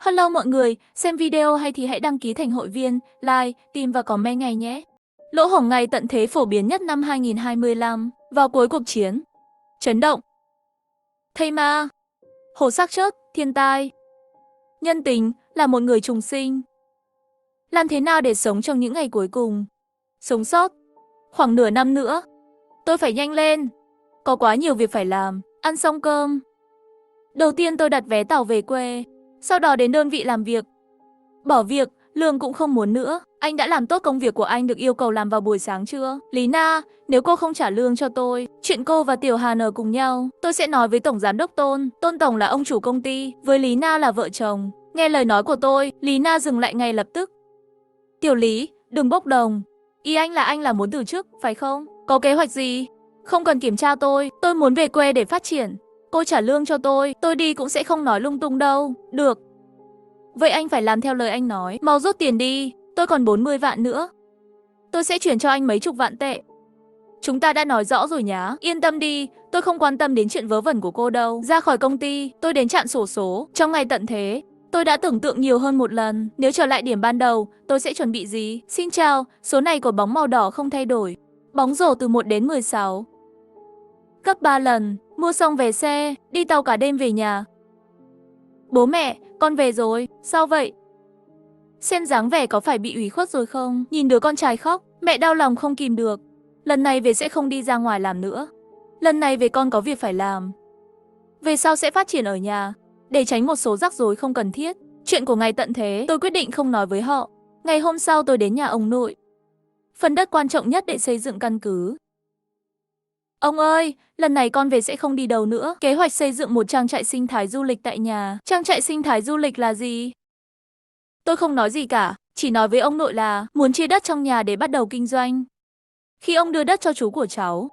Hello mọi người, xem video hay thì hãy đăng ký thành hội viên, like, tìm và comment ngay nhé. Lỗ hổng ngày tận thế phổ biến nhất năm 2025, vào cuối cuộc chiến. Chấn động. Thây ma. Hồ xác chết, thiên tai. Nhân tính, là một người trùng sinh. Làm thế nào để sống trong những ngày cuối cùng? Sống sót. Khoảng nửa năm nữa. Tôi phải nhanh lên. Có quá nhiều việc phải làm, ăn xong cơm. Đầu tiên tôi đặt vé tàu về quê, sau đó đến đơn vị làm việc. Bỏ việc, lương cũng không muốn nữa. Anh đã làm tốt công việc của anh được yêu cầu làm vào buổi sáng chưa? Lý Na, nếu cô không trả lương cho tôi, chuyện cô và Tiểu Hàn ở cùng nhau, tôi sẽ nói với Tổng Giám đốc Tôn. Tôn Tổng là ông chủ công ty, với Lý Na là vợ chồng. Nghe lời nói của tôi, Lý Na dừng lại ngay lập tức. Tiểu Lý, đừng bốc đồng. Ý anh là muốn từ chức, phải không? Có kế hoạch gì? Không cần kiểm tra tôi muốn về quê để phát triển. Cô trả lương cho tôi đi cũng sẽ không nói lung tung đâu. Được. Vậy anh phải làm theo lời anh nói, mau rút tiền đi, tôi còn 40 vạn nữa. Tôi sẽ chuyển cho anh mấy chục vạn tệ. Chúng ta đã nói rõ rồi nhá, yên tâm đi, tôi không quan tâm đến chuyện vớ vẩn của cô đâu. Ra khỏi công ty, tôi đến trạm xổ số, trong ngày tận thế. Tôi đã tưởng tượng nhiều hơn một lần, nếu trở lại điểm ban đầu, tôi sẽ chuẩn bị gì? Xin chào, số này của bóng màu đỏ không thay đổi. Bóng rổ từ 1 đến 16. Gấp 3 lần, mua xong về xe, đi tàu cả đêm về nhà. Bố mẹ, con về rồi, sao vậy? Xem dáng vẻ có phải bị ủy khuất rồi không? Nhìn đứa con trai khóc, mẹ đau lòng không kìm được. Lần này về sẽ không đi ra ngoài làm nữa. Lần này về con có việc phải làm. Về sau sẽ phát triển ở nhà, để tránh một số rắc rối không cần thiết. Chuyện của ngày tận thế, tôi quyết định không nói với họ. Ngày hôm sau tôi đến nhà ông nội. Phần đất quan trọng nhất để xây dựng căn cứ. Ông ơi, lần này con về sẽ không đi đâu nữa. Kế hoạch xây dựng một trang trại sinh thái du lịch tại nhà. Trang trại sinh thái du lịch là gì? Tôi không nói gì cả, chỉ nói với ông nội là muốn chia đất trong nhà để bắt đầu kinh doanh. Khi ông đưa đất cho chú của cháu,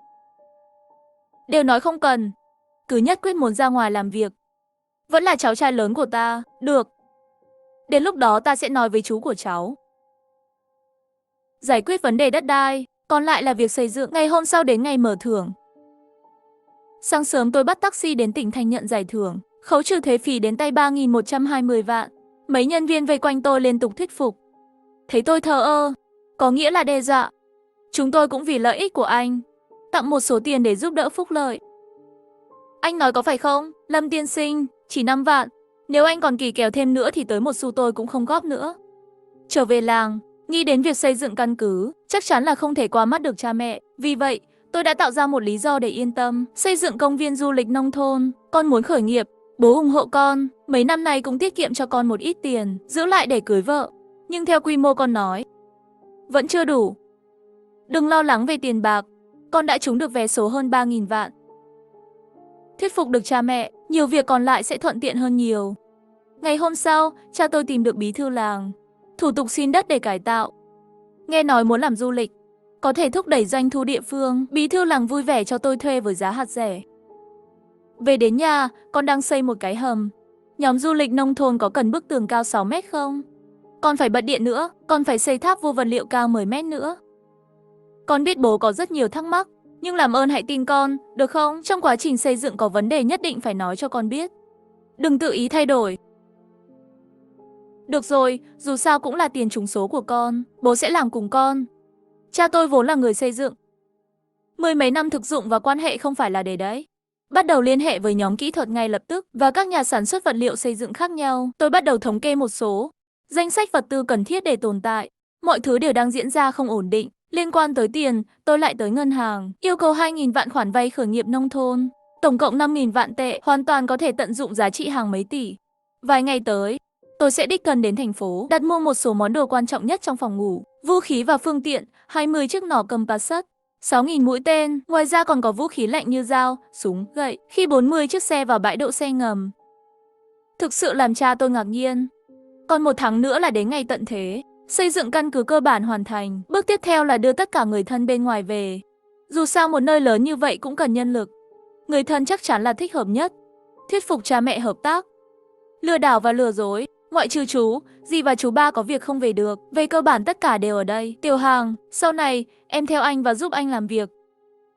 đều nói không cần, cứ nhất quyết muốn ra ngoài làm việc. Vẫn là cháu trai lớn của ta, được. Đến lúc đó ta sẽ nói với chú của cháu. Giải quyết vấn đề đất đai, còn lại là việc xây dựng. Ngày hôm sau đến ngày mở thưởng. Sáng sớm tôi bắt taxi đến tỉnh thành nhận giải thưởng, khấu trừ thuế phí đến tay 3.120 vạn. Mấy nhân viên vây quanh tôi liên tục thuyết phục. Thấy tôi thờ ơ, có nghĩa là đe dọa. Chúng tôi cũng vì lợi ích của anh, tặng một số tiền để giúp đỡ phúc lợi. Anh nói có phải không, Lâm tiên sinh, chỉ 5 vạn. Nếu anh còn kỳ kèo thêm nữa thì tới một xu tôi cũng không góp nữa. Trở về làng, nghĩ đến việc xây dựng căn cứ, chắc chắn là không thể qua mắt được cha mẹ. Vì vậy, tôi đã tạo ra một lý do để yên tâm, xây dựng công viên du lịch nông thôn. Con muốn khởi nghiệp, bố ủng hộ con, mấy năm nay cũng tiết kiệm cho con một ít tiền, giữ lại để cưới vợ. Nhưng theo quy mô con nói, vẫn chưa đủ. Đừng lo lắng về tiền bạc, con đã trúng được vé số hơn 3.000 vạn. Thuyết phục được cha mẹ, nhiều việc còn lại sẽ thuận tiện hơn nhiều. Ngày hôm sau, cha tôi tìm được bí thư làng, thủ tục xin đất để cải tạo. Nghe nói muốn làm du lịch, có thể thúc đẩy doanh thu địa phương, bí thư làng vui vẻ cho tôi thuê với giá hạt rẻ. Về đến nhà, con đang xây một cái hầm. Nhóm du lịch nông thôn có cần bức tường cao 6 mét không? Con phải bật điện nữa, con phải xây tháp vô vật liệu cao 10 mét nữa. Con biết bố có rất nhiều thắc mắc, nhưng làm ơn hãy tin con, được không? Trong quá trình xây dựng có vấn đề nhất định phải nói cho con biết. Đừng tự ý thay đổi. Được rồi, dù sao cũng là tiền trúng số của con, bố sẽ làm cùng con. Cha tôi vốn là người xây dựng. 10 mấy năm thực dụng và quan hệ không phải là để đấy. Bắt đầu liên hệ với nhóm kỹ thuật ngay lập tức và các nhà sản xuất vật liệu xây dựng khác nhau. Tôi bắt đầu thống kê một số danh sách vật tư cần thiết để tồn tại. Mọi thứ đều đang diễn ra không ổn định. Liên quan tới tiền, tôi lại tới ngân hàng, yêu cầu 2.000 vạn khoản vay khởi nghiệp nông thôn. Tổng cộng 5.000 vạn tệ, hoàn toàn có thể tận dụng giá trị hàng mấy tỷ. Vài ngày tới, tôi sẽ đích thân đến thành phố, đặt mua một số món đồ quan trọng nhất trong phòng ngủ, vũ khí và phương tiện, 20 chiếc nỏ compassat, 6.000 mũi tên, ngoài ra còn có vũ khí lạnh như dao, súng, gậy, khi 40 chiếc xe vào bãi đỗ xe ngầm. Thực sự làm cha tôi ngạc nhiên. Còn 1 tháng nữa là đến ngày tận thế, xây dựng căn cứ cơ bản hoàn thành. Bước tiếp theo là đưa tất cả người thân bên ngoài về. Dù sao một nơi lớn như vậy cũng cần nhân lực. Người thân chắc chắn là thích hợp nhất. Thuyết phục cha mẹ hợp tác. Lừa đảo và lừa dối, ngoại trừ chú, dì và chú ba có việc không về được. Về cơ bản tất cả đều ở đây. Tiểu Hàng, sau này, em theo anh và giúp anh làm việc.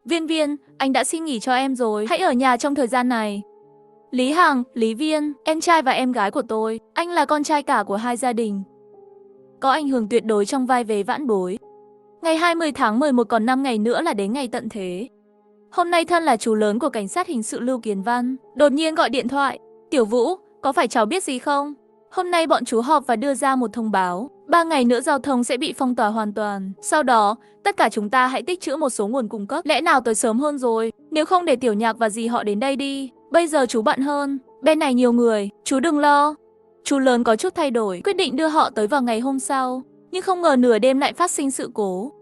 Viên Viên, anh đã xin nghỉ cho em rồi, hãy ở nhà trong thời gian này. Lý Hằng, Lý Viên, em trai và em gái của tôi, anh là con trai cả của hai gia đình. Có ảnh hưởng tuyệt đối trong vai vế vãn bối. Ngày 20 tháng 11 còn 5 ngày nữa là đến ngày tận thế. Hôm nay thân là chú lớn của cảnh sát hình sự Lưu Kiến Văn, đột nhiên gọi điện thoại. Tiểu Vũ, có phải cháu biết gì không? Hôm nay bọn chú họp và đưa ra một thông báo. 3 ngày nữa giao thông sẽ bị phong tỏa hoàn toàn. Sau đó, tất cả chúng ta hãy tích trữ một số nguồn cung cấp. Lẽ nào tới sớm hơn rồi? Nếu không để Tiểu Nhạc và dì họ đến đây đi. Bây giờ chú bận hơn. Bên này nhiều người, chú đừng lo. Chú lớn có chút thay đổi, quyết định đưa họ tới vào ngày hôm sau. Nhưng không ngờ nửa đêm lại phát sinh sự cố.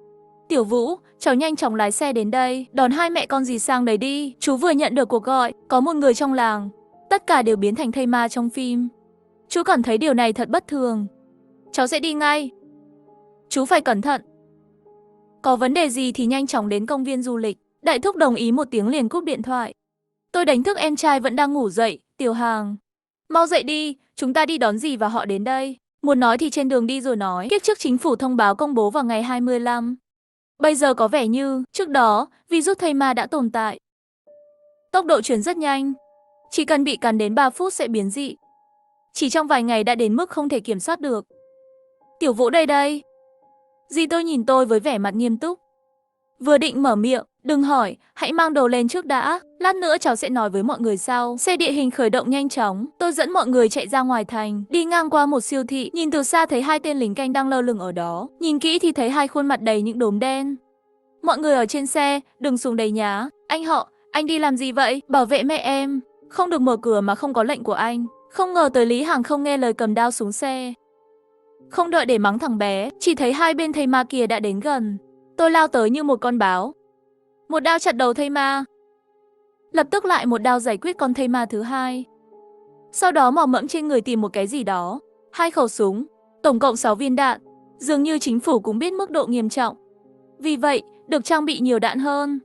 Tiểu Vũ, cháu nhanh chóng lái xe đến đây, đón hai mẹ con dì sang đấy đi. Chú vừa nhận được cuộc gọi, có một người trong làng. Tất cả đều biến thành thây ma trong phim. Chú cảm thấy điều này thật bất thường. Cháu sẽ đi ngay. Chú phải cẩn thận. Có vấn đề gì thì nhanh chóng đến công viên du lịch. Đại thúc đồng ý một tiếng liền cúp điện thoại. Tôi đánh thức em trai vẫn đang ngủ dậy. Tiểu Hàng, mau dậy đi, chúng ta đi đón dì và họ đến đây. Muốn nói thì trên đường đi rồi nói. Kiếp trước chính phủ thông báo công bố vào ngày 25. Bây giờ có vẻ như, trước đó, virus thây ma đã tồn tại. Tốc độ truyền rất nhanh. Chỉ cần bị cắn đến 3 phút sẽ biến dị. Chỉ trong vài ngày đã đến mức không thể kiểm soát được. Tiểu Vũ đây. Dì tôi nhìn tôi với vẻ mặt nghiêm túc. Vừa định mở miệng, đừng hỏi, hãy mang đồ lên trước đã. Lát nữa cháu sẽ nói với mọi người sau. Xe địa hình khởi động nhanh chóng. Tôi dẫn mọi người chạy ra ngoài thành, đi ngang qua một siêu thị. Nhìn từ xa thấy hai tên lính canh đang lơ lửng ở đó. Nhìn kỹ thì thấy hai khuôn mặt đầy những đốm đen. Mọi người ở trên xe, đừng xuống đấy nhá. Anh họ, anh đi làm gì vậy? Bảo vệ mẹ em. Không được mở cửa mà không có lệnh của anh. Không ngờ tới Lý Hằng không nghe lời cầm đao xuống xe. Không đợi để mắng thằng bé, chỉ thấy hai bên thây ma kia đã đến gần. Tôi lao tới như một con báo. Một đao chặt đầu thây ma. Lập tức lại một đao giải quyết con thây ma thứ hai. Sau đó mò mẫm trên người tìm một cái gì đó. 2 khẩu súng, tổng cộng 6 viên đạn. Dường như chính phủ cũng biết mức độ nghiêm trọng. Vì vậy, được trang bị nhiều đạn hơn.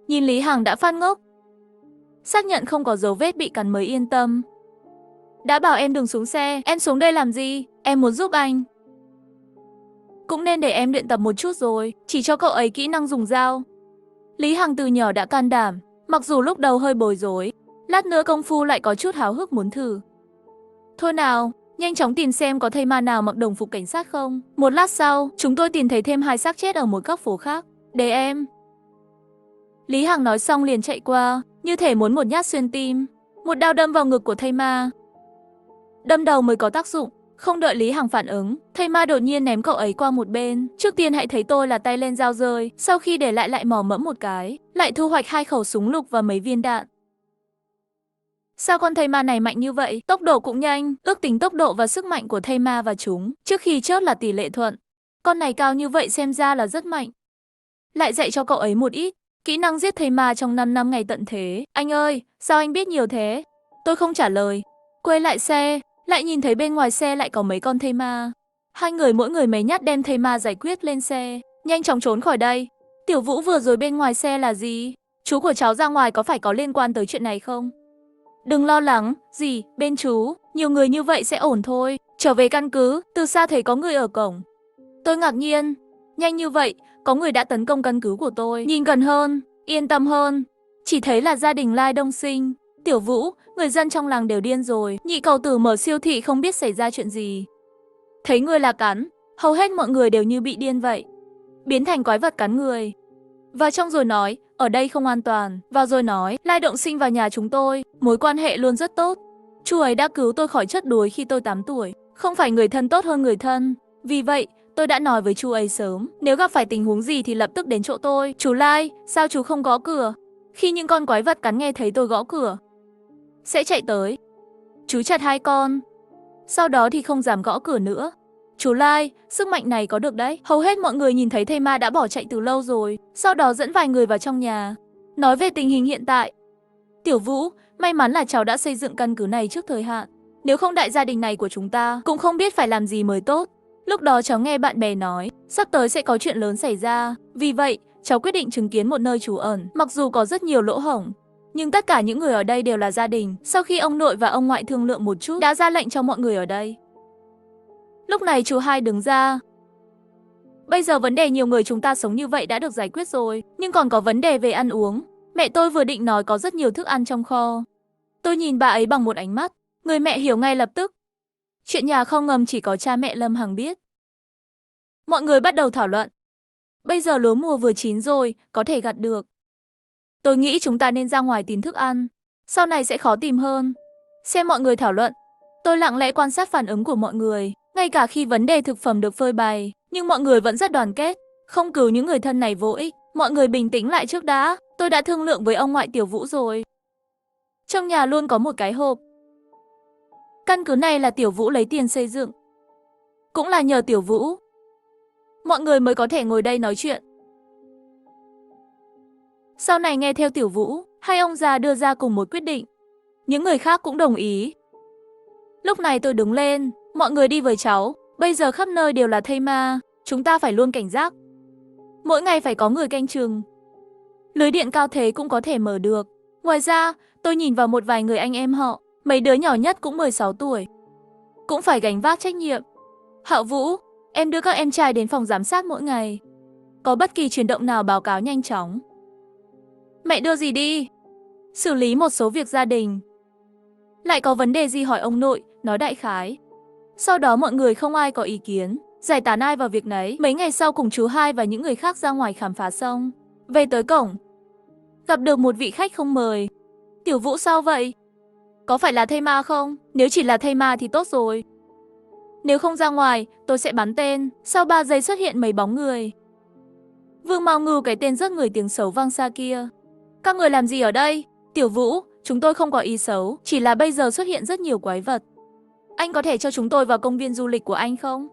Nhìn Lý Hằng đã phát ngốc. Xác nhận không có dấu vết bị cắn mới yên tâm. Đã bảo em đừng xuống xe, em xuống đây làm gì? Em muốn giúp anh. Cũng nên để em luyện tập một chút rồi, chỉ cho cậu ấy kỹ năng dùng dao. Lý Hằng từ nhỏ đã can đảm, mặc dù lúc đầu hơi bối rối, lát nữa công phu lại có chút háo hức muốn thử. Thôi nào, nhanh chóng tìm xem có thây ma nào mặc đồng phục cảnh sát không. Một lát sau, chúng tôi tìm thấy thêm 2 xác chết ở một góc phố khác. Để em. Lý Hằng nói xong liền chạy qua, như thể muốn một nhát xuyên tim. Một đao đâm vào ngực của thây ma. Đâm đầu mới có tác dụng. Không đợi Lý Hằng phản ứng, thây ma đột nhiên ném cậu ấy qua một bên. Trước tiên hãy thấy tôi là tay lên dao rơi, sau khi để lại mò mẫm một cái, lại thu hoạch 2 khẩu súng lục và mấy viên đạn. Sao con thây ma này mạnh như vậy? Tốc độ cũng nhanh, ước tính tốc độ và sức mạnh của thây ma và chúng, trước khi chớp là tỷ lệ thuận. Con này cao như vậy xem ra là rất mạnh. Lại dạy cho cậu ấy một ít, kỹ năng giết thây ma trong 5 năm ngày tận thế. Anh ơi, sao anh biết nhiều thế? Tôi không trả lời. Quay lại xe, lại nhìn thấy bên ngoài xe lại có mấy con thây ma. 2 người mỗi người mấy nhát đem thây ma giải quyết lên xe. Nhanh chóng trốn khỏi đây. Tiểu Vũ vừa rồi bên ngoài xe là gì? Chú của cháu ra ngoài có phải có liên quan tới chuyện này không? Đừng lo lắng, dì, bên chú, nhiều người như vậy sẽ ổn thôi. Trở về căn cứ, từ xa thấy có người ở cổng. Tôi ngạc nhiên, nhanh như vậy, có người đã tấn công căn cứ của tôi. Nhìn gần hơn, yên tâm hơn, chỉ thấy là gia đình Lai Đông Sinh. Tiểu Vũ, người dân trong làng đều điên rồi. Nhị cầu tử mở siêu thị không biết xảy ra chuyện gì. Thấy người là cắn, hầu hết mọi người đều như bị điên vậy. Biến thành quái vật cắn người. Vào trong rồi nói, ở đây không an toàn. Vào rồi nói, Lai Động Sinh vào nhà chúng tôi, mối quan hệ luôn rất tốt. Chú ấy đã cứu tôi khỏi chất đuối khi tôi 8 tuổi. Không phải người thân tốt hơn người thân. Vì vậy, tôi đã nói với chú ấy sớm. Nếu gặp phải tình huống gì thì lập tức đến chỗ tôi. Chú Lai, sao chú không gõ cửa? Khi những con quái vật cắn nghe thấy tôi gõ cửa, sẽ chạy tới. Chú chặt 2 con. Sau đó thì không dám gõ cửa nữa. Chú Lai, sức mạnh này có được đấy. Hầu hết mọi người nhìn thấy thây ma đã bỏ chạy từ lâu rồi. Sau đó dẫn vài người vào trong nhà. Nói về tình hình hiện tại. Tiểu Vũ, may mắn là cháu đã xây dựng căn cứ này trước thời hạn. Nếu không đại gia đình này của chúng ta cũng không biết phải làm gì mới tốt. Lúc đó cháu nghe bạn bè nói, sắp tới sẽ có chuyện lớn xảy ra. Vì vậy, cháu quyết định chứng kiến một nơi trú ẩn. Mặc dù có rất nhiều lỗ hổng, nhưng tất cả những người ở đây đều là gia đình. Sau khi ông nội và ông ngoại thương lượng một chút, đã ra lệnh cho mọi người ở đây. Lúc này chú Hai đứng ra. Bây giờ vấn đề nhiều người chúng ta sống như vậy đã được giải quyết rồi, nhưng còn có vấn đề về ăn uống. Mẹ tôi vừa định nói có rất nhiều thức ăn trong kho. Tôi nhìn bà ấy bằng một ánh mắt, người mẹ hiểu ngay lập tức. Chuyện nhà kho ngầm chỉ có cha mẹ Lâm Hằng biết. Mọi người bắt đầu thảo luận. Bây giờ lúa mùa vừa chín rồi, có thể gặt được. Tôi nghĩ chúng ta nên ra ngoài tìm thức ăn, sau này sẽ khó tìm hơn. Xem mọi người thảo luận, tôi lặng lẽ quan sát phản ứng của mọi người. Ngay cả khi vấn đề thực phẩm được phơi bày, nhưng mọi người vẫn rất đoàn kết, không cứu những người thân này vô ích. Mọi người bình tĩnh lại trước đã, tôi đã thương lượng với ông ngoại Tiểu Vũ rồi. Trong nhà luôn có một cái hộp. Căn cứ này là Tiểu Vũ lấy tiền xây dựng. Cũng là nhờ Tiểu Vũ, mọi người mới có thể ngồi đây nói chuyện. Sau này nghe theo Tiểu Vũ, hai ông già đưa ra cùng một quyết định. Những người khác cũng đồng ý. Lúc này tôi đứng lên, mọi người đi với cháu. Bây giờ khắp nơi đều là thây ma, chúng ta phải luôn cảnh giác. Mỗi ngày phải có người canh chừng. Lưới điện cao thế cũng có thể mở được. Ngoài ra, tôi nhìn vào một vài người anh em họ, mấy đứa nhỏ nhất cũng 16 tuổi. Cũng phải gánh vác trách nhiệm. Hạo Vũ, em đưa các em trai đến phòng giám sát mỗi ngày. Có bất kỳ chuyển động nào báo cáo nhanh chóng. Mẹ đưa gì đi? Xử lý một số việc gia đình. Lại có vấn đề gì hỏi ông nội, nói đại khái. Sau đó mọi người không ai có ý kiến, giải tán ai vào việc nấy. Mấy ngày sau cùng chú hai và những người khác ra ngoài khám phá xong. Về tới cổng, gặp được một vị khách không mời. Tiểu Vũ sao vậy? Có phải là thây ma không? Nếu chỉ là thây ma thì tốt rồi. Nếu không ra ngoài, tôi sẽ bắn tên. Sau 3 giây xuất hiện mấy bóng người. Vương Mao Ngư, cái tên rất người tiếng xấu vang xa kia. Các người làm gì ở đây? Tiểu Vũ, chúng tôi không có ý xấu, chỉ là bây giờ xuất hiện rất nhiều quái vật. Anh có thể cho chúng tôi vào công viên du lịch của anh không?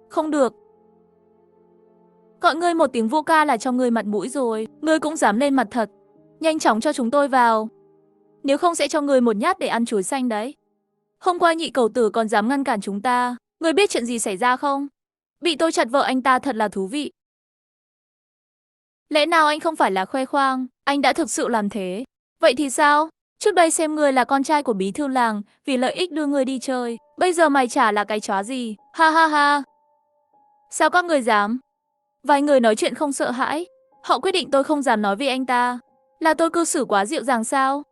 Không được. Gọi ngươi một tiếng Vũ ca là cho ngươi mặt mũi rồi, ngươi cũng dám lên mặt thật. Nhanh chóng cho chúng tôi vào. Nếu không sẽ cho ngươi một nhát để ăn chuối xanh đấy. Hôm qua nhị cầu tử còn dám ngăn cản chúng ta. Ngươi biết chuyện gì xảy ra không? Bị tôi chặt vợ anh ta thật là thú vị. Lẽ nào anh không phải là khoe khoang, anh đã thực sự làm thế. Vậy thì sao? Trước đây xem ngươi là con trai của bí thư làng, vì lợi ích đưa ngươi đi chơi. Bây giờ mày chả là cái chó gì. Ha ha ha. Sao các người dám? Vài người nói chuyện không sợ hãi. Họ quyết định tôi không dám nói về anh ta. Là tôi cư xử quá dịu dàng sao?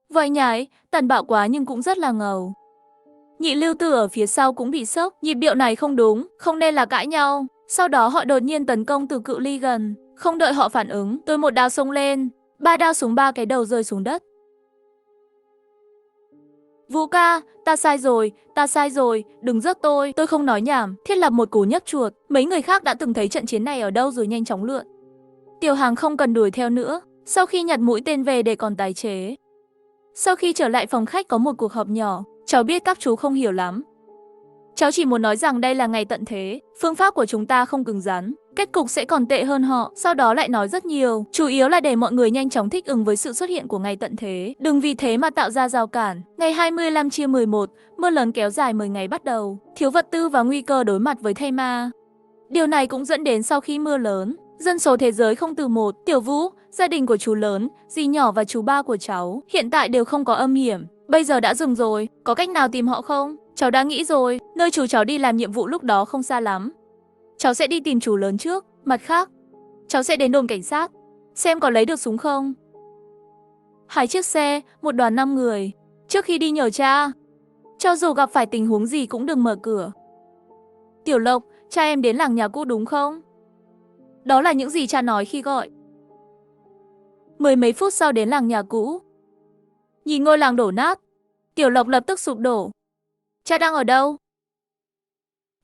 Vậy nhái, tàn bạo quá nhưng cũng rất là ngầu. Nhị Lưu Tử ở phía sau cũng bị sốc. Nhịp điệu này không đúng, không nên là cãi nhau. Sau đó họ đột nhiên tấn công từ cự ly gần. Không đợi họ phản ứng, tôi một đao xông lên. 3 đao xuống 3 cái đầu rơi xuống đất. Vũ ca, ta sai rồi, đừng rước tôi không nói nhảm, thiết lập một cú nhấp chuột. Mấy người khác đã từng thấy trận chiến này ở đâu rồi nhanh chóng lượn. Tiểu Hàng không cần đuổi theo nữa, sau khi nhặt mũi tên về để còn tái chế. Sau khi trở lại phòng khách có một cuộc họp nhỏ, cháu biết các chú không hiểu lắm. Cháu chỉ muốn nói rằng đây là ngày tận thế, phương pháp của chúng ta không cứng rắn, kết cục sẽ còn tệ hơn họ. Sau đó lại nói rất nhiều, chủ yếu là để mọi người nhanh chóng thích ứng với sự xuất hiện của ngày tận thế. Đừng vì thế mà tạo ra rào cản. Ngày 25/11, mưa lớn kéo dài 10 ngày bắt đầu, thiếu vật tư và nguy cơ đối mặt với thây ma. Điều này cũng dẫn đến sau khi mưa lớn, dân số thế giới không từ một. Tiểu Vũ, gia đình của chú lớn, dì nhỏ và chú ba của cháu hiện tại đều không có âm hiểm. Bây giờ đã dừng rồi, có cách nào tìm họ không? Cháu đã nghĩ rồi, nơi chú cháu đi làm nhiệm vụ lúc đó không xa lắm. Cháu sẽ đi tìm chú lớn trước, mặt khác, cháu sẽ đến đồn cảnh sát, xem có lấy được súng không. 2 chiếc xe, một đoàn 5 người. Trước khi đi nhờ cha, cho dù gặp phải tình huống gì cũng đừng mở cửa. Tiểu Lộc, cha em đến làng nhà cũ đúng không? Đó là những gì cha nói khi gọi. 10 mấy phút sau đến làng nhà cũ. Nhìn ngôi làng đổ nát, Tiểu Lộc lập tức sụp đổ. Cha đang ở đâu?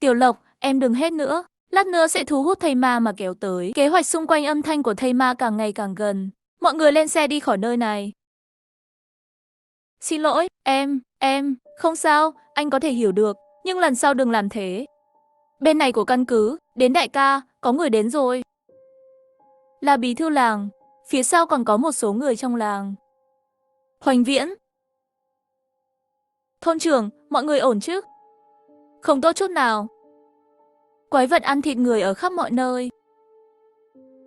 Tiểu Lộc, em đừng hét nữa. Lát nữa sẽ thu hút thây ma mà kéo tới. Kế hoạch xung quanh âm thanh của thây ma càng ngày càng gần. Mọi người lên xe đi khỏi nơi này. Xin lỗi, em, không sao, anh có thể hiểu được. Nhưng lần sau đừng làm thế. Bên này của căn cứ, đến đại ca, có người đến rồi. Là bí thư làng, phía sau còn có một số người trong làng. Hoành Viễn. Thôn trưởng, mọi người ổn chứ? Không tốt chút nào. Quái vật ăn thịt người ở khắp mọi nơi.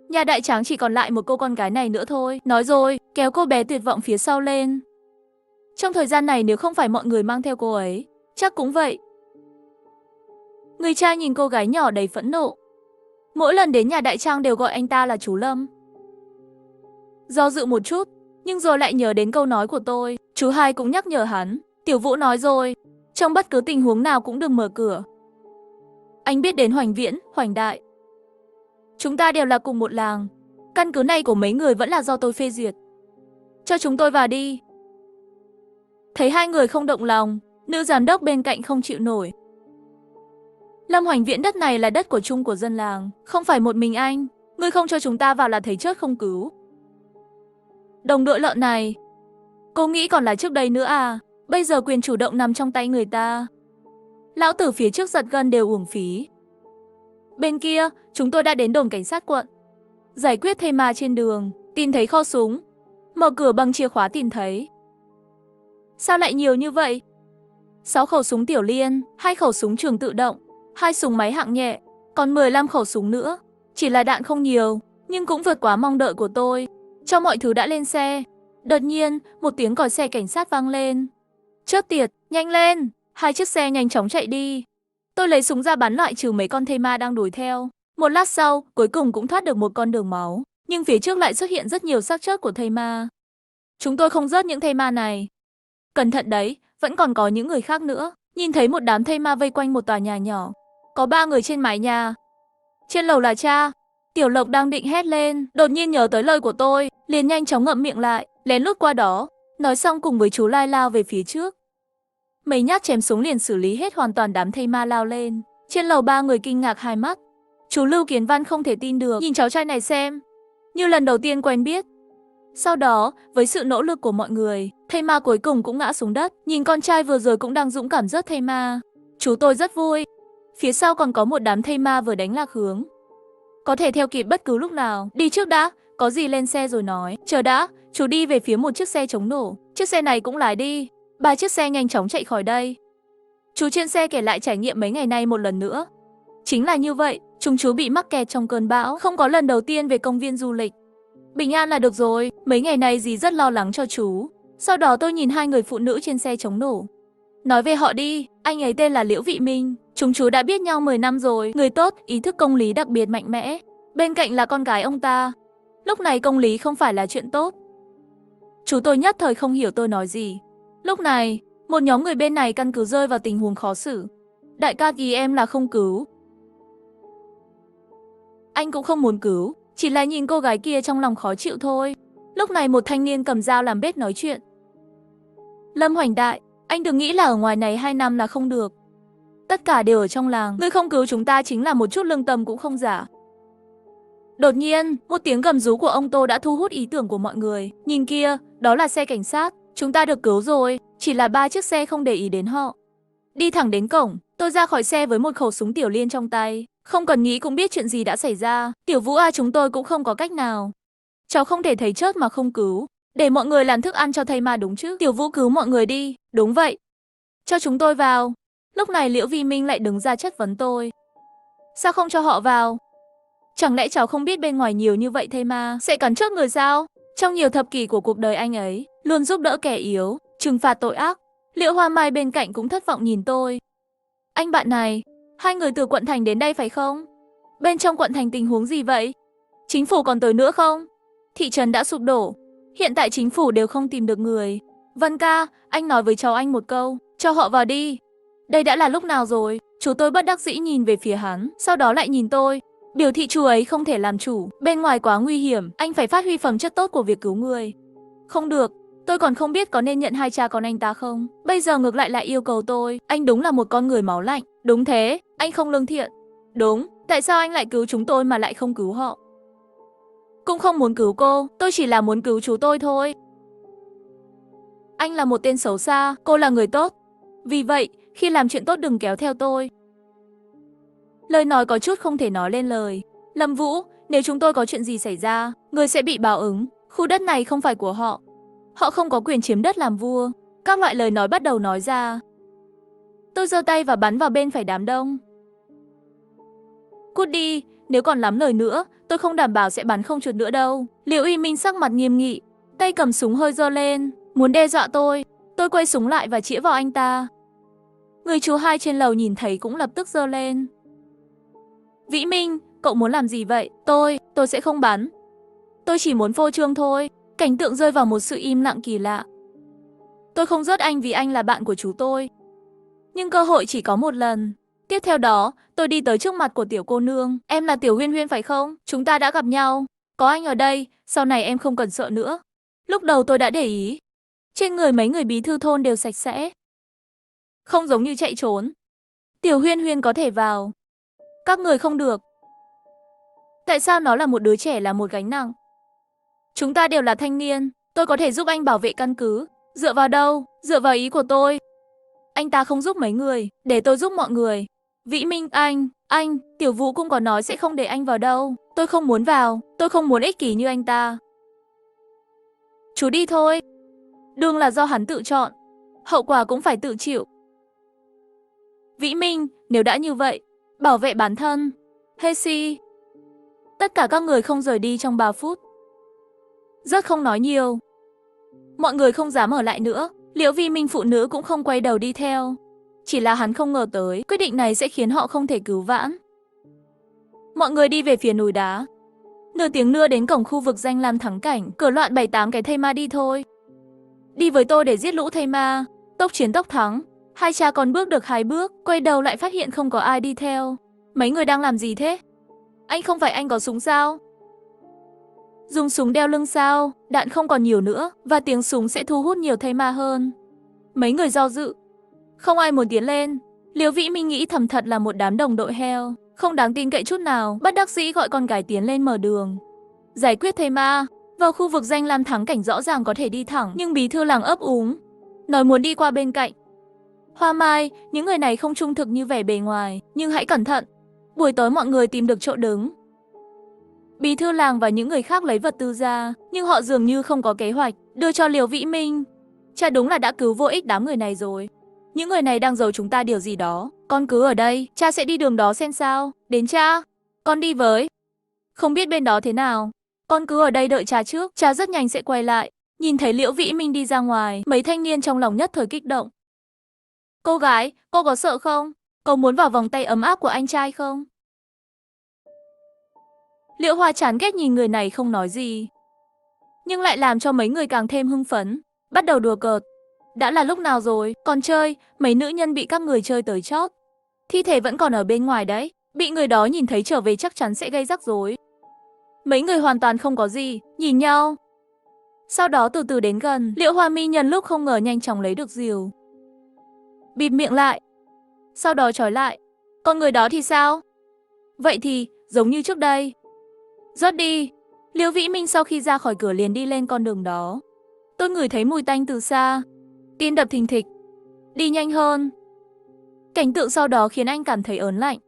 Nhà đại tráng chỉ còn lại một cô con gái này nữa thôi. Nói rồi, kéo cô bé tuyệt vọng phía sau lên. Trong thời gian này nếu không phải mọi người mang theo cô ấy, chắc cũng vậy. Người cha nhìn cô gái nhỏ đầy phẫn nộ. Mỗi lần đến nhà đại trang đều gọi anh ta là chú Lâm. Do dự một chút, Nhưng rồi lại nhớ đến câu nói của tôi. Chú hai cũng nhắc nhở hắn. Tiểu Vũ nói rồi, trong bất cứ tình huống nào cũng đừng mở cửa. Anh biết đến Hoành Viễn, Hoành Đại. Chúng ta đều là cùng một làng. Căn cứ này của mấy người vẫn là do tôi phê duyệt. Cho chúng tôi vào đi. Thấy hai người không động lòng, nữ giám đốc bên cạnh không chịu nổi. Lâm Hoành Viễn, đất này là đất của chung của dân làng, không phải một mình anh. Ngươi không cho chúng ta vào là thấy chết không cứu. Đồng đội lợn này, cô nghĩ còn là trước đây nữa à? Bây giờ quyền chủ động nằm trong tay người ta. Lão tử phía trước giật gân đều uổng phí. Bên kia, chúng tôi đã đến đồn cảnh sát quận. Giải quyết thây ma trên đường, tìm thấy kho súng. Mở cửa bằng chìa khóa tìm thấy. Sao lại nhiều như vậy? 6 khẩu súng tiểu liên, 2 khẩu súng trường tự động, 2 súng máy hạng nhẹ, còn 15 khẩu súng nữa. Chỉ là đạn không nhiều, nhưng cũng vượt quá mong đợi của tôi. Cho mọi thứ đã lên xe. Đột nhiên, một tiếng còi xe cảnh sát vang lên. Chớp tiệt, nhanh lên! 2 chiếc xe nhanh chóng chạy đi. Tôi lấy súng ra bắn loại trừ mấy con thây ma đang đuổi theo. Một lát sau, cuối cùng cũng thoát được một con đường máu. Nhưng phía trước lại xuất hiện rất nhiều xác chết của thây ma. Chúng tôi không rớt những thây ma này. Cẩn thận đấy, vẫn còn có những người khác nữa. Nhìn thấy một đám thây ma vây quanh một tòa nhà nhỏ. Có 3 người trên mái nhà. Trên lầu là cha. Tiểu Lộc đang định hét lên, đột nhiên nhớ tới lời của tôi, liền nhanh chóng ngậm miệng lại, lén lút qua đó. Nói xong cùng với chú Lai lao về phía trước. Mấy nhát chém súng liền xử lý hết hoàn toàn đám thây ma lao lên. Trên lầu 3 người kinh ngạc hai mắt. Chú Lưu Kiến Văn không thể tin được, nhìn cháu trai này xem. Như lần đầu tiên quen biết. Sau đó, với sự nỗ lực của mọi người, thây ma cuối cùng cũng ngã xuống đất. Nhìn con trai vừa rồi cũng đang dũng cảm rớt thây ma. Chú tôi rất vui. Phía sau còn có một đám thây ma vừa đánh lạc hướng. Có thể theo kịp bất cứ lúc nào. Đi trước đã, có gì lên xe rồi nói. Chờ đã, chú đi về phía một chiếc xe chống nổ. Chiếc xe này cũng lái đi. 3 chiếc xe nhanh chóng chạy khỏi đây. Chú trên xe kể lại trải nghiệm mấy ngày nay một lần nữa. Chính là như vậy, chúng chú bị mắc kẹt trong cơn bão, không có lần đầu tiên về công viên du lịch. Bình an là được rồi, mấy ngày nay dì rất lo lắng cho chú. Sau đó tôi nhìn 2 người phụ nữ trên xe chống nổ. Nói về họ đi, anh ấy tên là Liễu Vị Minh. Chúng chú đã biết nhau 10 năm rồi, người tốt, ý thức công lý đặc biệt mạnh mẽ. Bên cạnh là con gái ông ta. Lúc này công lý không phải là chuyện tốt. Chú tôi nhất thời không hiểu tôi nói gì. Lúc này, một nhóm người bên này căn cứ rơi vào tình huống khó xử. Đại ca ý em là không cứu. Anh cũng không muốn cứu, chỉ là nhìn cô gái kia trong lòng khó chịu thôi. Lúc này một thanh niên cầm dao làm bếp nói chuyện. Lâm Hoành Đại, anh đừng nghĩ là ở ngoài này 2 năm là không được. Tất cả đều ở trong làng, ngươi không cứu chúng ta chính là một chút lương tâm cũng không giả. Đột nhiên, một tiếng gầm rú của ông Tô đã thu hút ý tưởng của mọi người. Nhìn kia, đó là xe cảnh sát, chúng ta được cứu rồi, chỉ là 3 chiếc xe không để ý đến họ. Đi thẳng đến cổng, tôi ra khỏi xe với một khẩu súng tiểu liên trong tay. Không cần nghĩ cũng biết chuyện gì đã xảy ra. Tiểu Vũ à, chúng tôi cũng không có cách nào. Cháu không thể thấy chết mà không cứu. Để mọi người làm thức ăn cho thây ma đúng chứ. Tiểu Vũ cứu mọi người đi. Đúng vậy. Cho chúng tôi vào. Lúc này Liễu Vi Minh lại đứng ra chất vấn tôi. Sao không cho họ vào? Chẳng lẽ cháu không biết bên ngoài nhiều như vậy thây ma sẽ cắn chết người sao? Trong nhiều thập kỷ của cuộc đời anh ấy, luôn giúp đỡ kẻ yếu, trừng phạt tội ác. Liễu Hoa Mai bên cạnh cũng thất vọng nhìn tôi. Anh bạn này, 2 người từ quận thành đến đây phải không? Bên trong quận thành tình huống gì vậy? Chính phủ còn tới nữa không? Thị trấn đã sụp đổ. Hiện tại chính phủ đều không tìm được người. Vân ca, anh nói với cháu anh một câu, cho họ vào đi. Đây đã là lúc nào rồi? Chú tôi bất đắc dĩ nhìn về phía hắn, sau đó lại nhìn tôi. Biểu thị chú ấy không thể làm chủ, bên ngoài quá nguy hiểm, anh phải phát huy phẩm chất tốt của việc cứu người. Không được, tôi còn không biết có nên nhận 2 cha con anh ta không. Bây giờ ngược lại yêu cầu tôi, anh đúng là một con người máu lạnh. Đúng thế, anh không lương thiện. Đúng, tại sao anh lại cứu chúng tôi mà lại không cứu họ? Cũng không muốn cứu cô, tôi chỉ là muốn cứu chú tôi thôi. Anh là một tên xấu xa, cô là người tốt. Vì vậy, khi làm chuyện tốt đừng kéo theo tôi. Lời nói có chút không thể nói lên lời. Lâm Vũ, nếu chúng tôi có chuyện gì xảy ra, người sẽ bị báo ứng. Khu đất này không phải của họ. Họ không có quyền chiếm đất làm vua. Các loại lời nói bắt đầu nói ra. Tôi giơ tay và bắn vào bên phải đám đông. Cút đi, nếu còn lắm lời nữa, tôi không đảm bảo sẽ bắn không trượt nữa đâu. Liễu Uy Minh sắc mặt nghiêm nghị, tay cầm súng hơi giơ lên, muốn đe dọa tôi. Tôi quay súng lại và chĩa vào anh ta. Người chú hai trên lầu nhìn thấy cũng lập tức giơ lên. Vĩ Minh, cậu muốn làm gì vậy? Tôi sẽ không bắn. Tôi chỉ muốn phô trương thôi. Cảnh tượng rơi vào một sự im lặng kỳ lạ. Tôi không rớt anh vì anh là bạn của chú tôi. Nhưng cơ hội chỉ có một lần. Tiếp theo đó, tôi đi tới trước mặt của tiểu cô nương. Em là Tiểu Huyên Huyên phải không? Chúng ta đã gặp nhau. Có anh ở đây, sau này em không cần sợ nữa. Lúc đầu tôi đã để ý. Trên người mấy người bí thư thôn đều sạch sẽ. Không giống như chạy trốn. Tiểu Huyên Huyên có thể vào. Các người không được. Tại sao nó là một đứa trẻ là một gánh nặng? Chúng ta đều là thanh niên. Tôi có thể giúp anh bảo vệ căn cứ. Dựa vào đâu? Dựa vào ý của tôi. Anh ta không giúp mấy người, để tôi giúp mọi người. Vĩ Minh, anh, Tiểu Vũ cũng có nói sẽ không để anh vào đâu. Tôi không muốn vào, tôi không muốn ích kỷ như anh ta. Chú đi thôi. Đường là do hắn tự chọn, hậu quả cũng phải tự chịu. Vĩ Minh, nếu đã như vậy, bảo vệ bản thân. Hesi. Tất cả các người không rời đi trong 3 phút. Rất không nói nhiều. Mọi người không dám ở lại nữa. Liễu Vi Minh phụ nữ cũng không quay đầu đi theo. Chỉ là hắn không ngờ tới, quyết định này sẽ khiến họ không thể cứu vãn. Mọi người đi về phía núi đá. Nửa tiếng nữa đến cổng khu vực danh lam thắng cảnh, cờ loạn 7-8 cái thây ma đi thôi. Đi với tôi để giết lũ thây ma. Tốc chiến tốc thắng. Hai cha con bước được 2 bước, quay đầu lại phát hiện không có ai đi theo. Mấy người đang làm gì thế? Anh không phải anh có súng sao? Dùng súng đeo lưng sao? Đạn không còn nhiều nữa, và tiếng súng sẽ thu hút nhiều thây ma hơn. Mấy người do dự. Không ai muốn tiến lên. Liễu Vĩ Minh nghĩ thầm thật là một đám đồng đội heo, không đáng tin cậy chút nào, bất đắc dĩ gọi con gái tiến lên mở đường. Giải quyết thây ma. Vào khu vực danh lam thắng cảnh rõ ràng có thể đi thẳng, nhưng bí thư làng ấp úng. Nói muốn đi qua bên cạnh. Hoa Mai, những người này không trung thực như vẻ bề ngoài, nhưng hãy cẩn thận. Buổi tối mọi người tìm được chỗ đứng. Bí thư làng và những người khác lấy vật tư ra, nhưng họ dường như không có kế hoạch, đưa cho Liễu Vĩ Minh. Cha đúng là đã cứu vô ích đám người này rồi. Những người này đang giấu chúng ta điều gì đó. Con cứ ở đây, cha sẽ đi đường đó xem sao. Đến cha. Con đi với. Không biết bên đó thế nào. Con cứ ở đây đợi cha trước, cha rất nhanh sẽ quay lại. Nhìn thấy Liễu Vĩ Minh đi ra ngoài, mấy thanh niên trong lòng nhất thời kích động. Cô gái, cô có sợ không? Cô muốn vào vòng tay ấm áp của anh trai không? Liễu Hoa chán ghét nhìn người này không nói gì, nhưng lại làm cho mấy người càng thêm hưng phấn, bắt đầu đùa cợt. Đã là lúc nào rồi, còn chơi, mấy nữ nhân bị các người chơi tới chót. Thi thể vẫn còn ở bên ngoài đấy, bị người đó nhìn thấy trở về chắc chắn sẽ gây rắc rối. Mấy người hoàn toàn không có gì, nhìn nhau. Sau đó từ từ đến gần, Liễu Hoa Mi nhân lúc không ngờ nhanh chóng lấy được rìu. Bịt miệng lại. Sau đó trói lại. Còn người đó thì sao? Vậy thì, giống như trước đây. Rớt đi. Liễu Vĩ Minh sau khi ra khỏi cửa liền đi lên con đường đó. Tôi ngửi thấy mùi tanh từ xa. Tim đập thình thịch. Đi nhanh hơn. Cảnh tượng sau đó khiến anh cảm thấy ớn lạnh.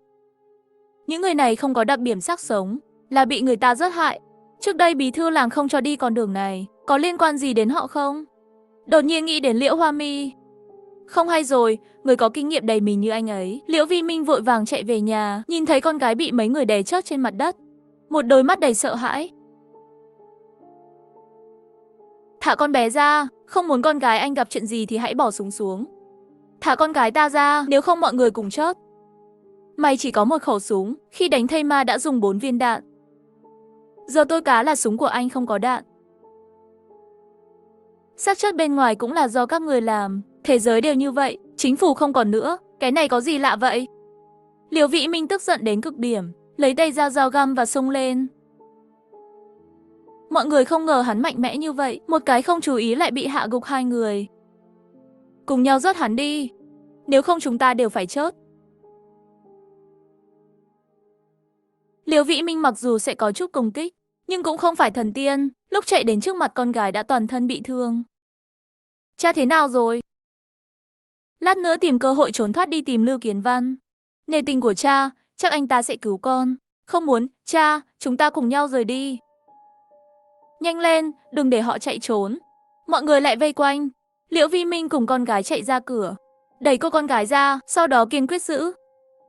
Những người này không có đặc điểm xác sống, là bị người ta giết hại. Trước đây bí thư làng không cho đi con đường này, có liên quan gì đến họ không? Đột nhiên nghĩ đến Liễu Hoa Mi. Không hay rồi, người có kinh nghiệm đầy mình như anh ấy. Liễu Vi Minh vội vàng chạy về nhà, nhìn thấy con gái bị mấy người đè chớt trên mặt đất. Một đôi mắt đầy sợ hãi. Thả con bé ra, không muốn con gái anh gặp chuyện gì thì hãy bỏ súng xuống. Thả con gái ta ra, nếu không mọi người cùng chết. Mày chỉ có một khẩu súng, khi đánh thây ma đã dùng 4 viên đạn. Giờ tôi cá là súng của anh không có đạn. Xác chết bên ngoài cũng là do các người làm, thế giới đều như vậy, chính phủ không còn nữa, cái này có gì lạ vậy? Liễu Vĩ Minh tức giận đến cực điểm, lấy tay ra dao găm và xông lên. Mọi người không ngờ hắn mạnh mẽ như vậy, một cái không chú ý lại bị hạ gục 2 người. Cùng nhau giết hắn đi, nếu không chúng ta đều phải chết. Liễu Vĩ Minh mặc dù sẽ có chút công kích, nhưng cũng không phải thần tiên, lúc chạy đến trước mặt con gái đã toàn thân bị thương. Cha thế nào rồi? Lát nữa tìm cơ hội trốn thoát đi tìm Lưu Kiến Văn. Nể tình của cha, chắc anh ta sẽ cứu con. Không muốn, cha, chúng ta cùng nhau rời đi. Nhanh lên, đừng để họ chạy trốn. Mọi người lại vây quanh. Liễu Vi Minh cùng con gái chạy ra cửa, đẩy cô con gái ra, sau đó kiên quyết giữ.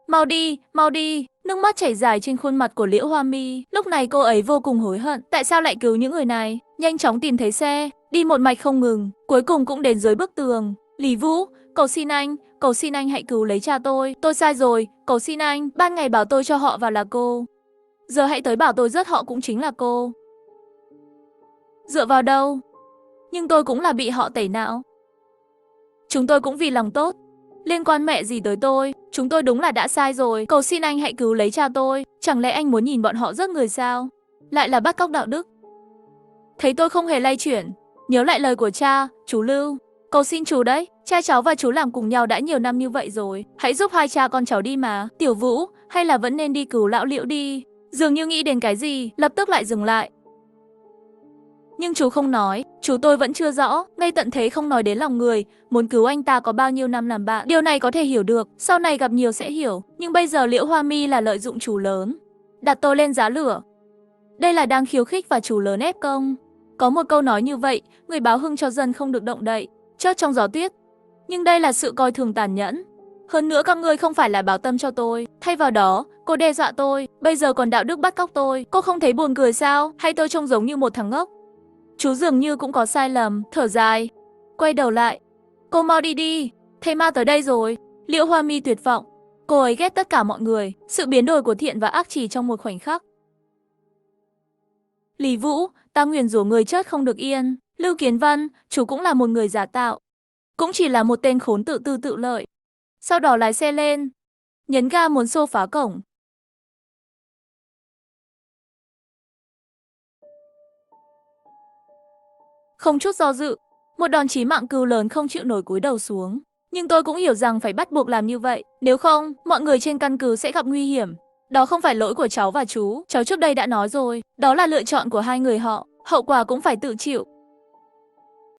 Mau đi, mau đi. Nước mắt chảy dài trên khuôn mặt của Liễu Hoa Mi. Lúc này cô ấy vô cùng hối hận, tại sao lại cứu những người này. Nhanh chóng tìm thấy xe, đi một mạch không ngừng, cuối cùng cũng đến dưới bức tường. Lý Vũ, cầu xin anh hãy cứu lấy cha tôi sai rồi, cầu xin anh, ban ngày bảo tôi cho họ vào là cô. Giờ hãy tới bảo tôi giết họ cũng chính là cô. Dựa vào đâu? Nhưng tôi cũng là bị họ tẩy não. Chúng tôi cũng vì lòng tốt. Liên quan mẹ gì tới tôi, chúng tôi đúng là đã sai rồi. Cầu xin anh hãy cứu lấy cha tôi. Chẳng lẽ anh muốn nhìn bọn họ giết người sao? Lại là bắt cóc đạo đức. Thấy tôi không hề lay chuyển, nhớ lại lời của cha, chú Lưu. Cầu xin chú đấy, cha cháu và chú làm cùng nhau đã nhiều năm như vậy rồi. Hãy giúp hai cha con cháu đi mà. Tiểu Vũ, hay là vẫn nên đi cứu lão Liễu đi. Dường như nghĩ đến cái gì, lập tức lại dừng lại. Nhưng chú không nói, chú tôi vẫn chưa rõ, ngay tận thế không nói đến lòng người, muốn cứu anh ta có bao nhiêu năm làm bạn. Điều này có thể hiểu được, sau này gặp nhiều sẽ hiểu, nhưng bây giờ Liễu Hoa Mi là lợi dụng chú lớn, đặt tôi lên giá lửa. Đây là đang khiêu khích và chú lớn ép công. Có một câu nói như vậy, người báo hưng cho dân không được động đậy, chớt trong gió tuyết. Nhưng đây là sự coi thường tàn nhẫn. Hơn nữa các ngươi không phải là báo tâm cho tôi, thay vào đó, cô đe dọa tôi, bây giờ còn đạo đức bắt cóc tôi, cô không thấy buồn cười sao, hay tôi trông giống như một thằng ngốc? Chú dường như cũng có sai lầm, thở dài, quay đầu lại. Cô mau đi đi, thầy ma tới đây rồi. Liễu Hoa Mi tuyệt vọng, cô ấy ghét tất cả mọi người, sự biến đổi của thiện và ác chỉ trong một khoảnh khắc. Lý Vũ, ta nguyền rủa người chết không được yên. Lưu Kiến Văn, chú cũng là một người giả tạo, cũng chỉ là một tên khốn tự tư tự lợi. Sau đó lái xe lên, nhấn ga muốn xô phá cổng. Không chút do dự, một đòn chí mạng cừu lớn không chịu nổi cúi đầu xuống. Nhưng tôi cũng hiểu rằng phải bắt buộc làm như vậy, nếu không, mọi người trên căn cứ sẽ gặp nguy hiểm. Đó không phải lỗi của cháu và chú, cháu trước đây đã nói rồi, đó là lựa chọn của hai người họ, hậu quả cũng phải tự chịu.